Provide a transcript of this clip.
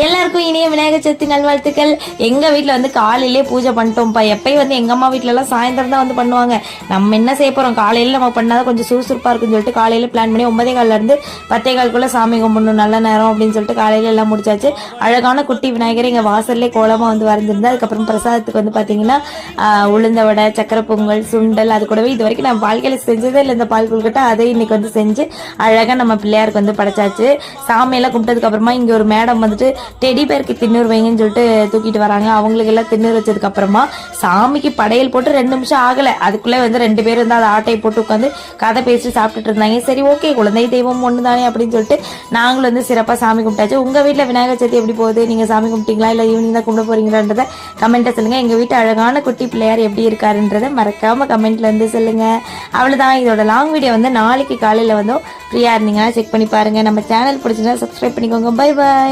எல்லாருக்கும் இனிய விநாயகர் சதுர்த்தி நல்வாழ்த்துக்கள். எங்க வீட்டுல வந்து காலையிலே பூஜை பண்ணிட்டோம்ப்பா. எப்பயும் வந்து எங்க அம்மா வீட்டுல எல்லாம் சாயந்தரம் தான் வந்து பண்ணுவாங்க. நம்ம என்ன செய்ய போறோம், காலையில நம்ம பண்ணாதான் கொஞ்சம் சுறுசுறுப்பா இருக்குன்னு சொல்லிட்டு காலையில பிளான் பண்ணி 9:15 இருந்து 10:15 சாமி கும்பிடணும், நல்ல நேரம் அப்படின்னு சொல்லிட்டு காலையில எல்லாம் முடிச்சாச்சு. அழகான குட்டி விநாயகர் எங்க வாசல்லே கோலமா வந்து வரைஞ்சிருந்தா. அதுக்கப்புறம் பிரசாதத்துக்கு வந்து பாத்தீங்கன்னா உளுந்த வடை, சக்கரை பொங்கல், சுண்டல், அது கூடவே இது வரைக்கும் நான் வாழ்க்கையில செஞ்சதே இல்லை இந்த பால் கொழுக்கட்டை. அதை இன்னைக்கு வந்து செஞ்சு அழகா நம்ம பிள்ளையாருக்கு வந்து படைச்சாச்சு. சாமியெல்லாம் கும்பிட்டதுக்கு அப்புறமா இங்க ஒரு மேடம் வந்துட்டு டெடி பேருக்கு திண்ணூர் வைங்கன்னு சொல்லிட்டு தூக்கிட்டு வராங்க. அவங்களுக்கு எல்லாம் திண்ணூர் வச்சதுக்கு அப்புறமா சாமிக்கு படையல் போட்டு 2 நிமிஷம் ஆகல, அதுக்குள்ளே வந்து 2 பேர் வந்து அதை ஆட்டையை போட்டு உட்காந்து கதை பேசி சாப்பிட்டுட்டு இருந்தாங்க. சரி ஓகே, குழந்தை தெய்வம் ஒன்று தானே அப்படின்னு சொல்லிட்டு நாங்களும் வந்து சிறப்பாக சாமி கும்பிட்டாச்சு. உங்க வீட்டில் விநாயகர் சதுர்த்தி எப்படி போகுது? நீங்க சாமி கும்பிட்டீங்களா இல்லை ஈவினிங் தான் கும்பிட போறீங்களான்றதை கமெண்ட்டை சொல்லுங்க. எங்க வீட்டு அழகான குட்டி பிள்ளையார் எப்படி இருக்காருன்றதை மறக்காம கமெண்ட்ல வந்து சொல்லுங்க. அவ்வளவுதான், இதோட லாங் வீடியோ வந்து நாளைக்கு காலையில வந்து ஃப்ரீயா இருந்தீங்கன்னா செக் பண்ணி பாருங்க. நம்ம சேனல் பிடிச்சிருந்தா சப்ஸ்கிரைப் பண்ணிக்கோங்க. Bye bye.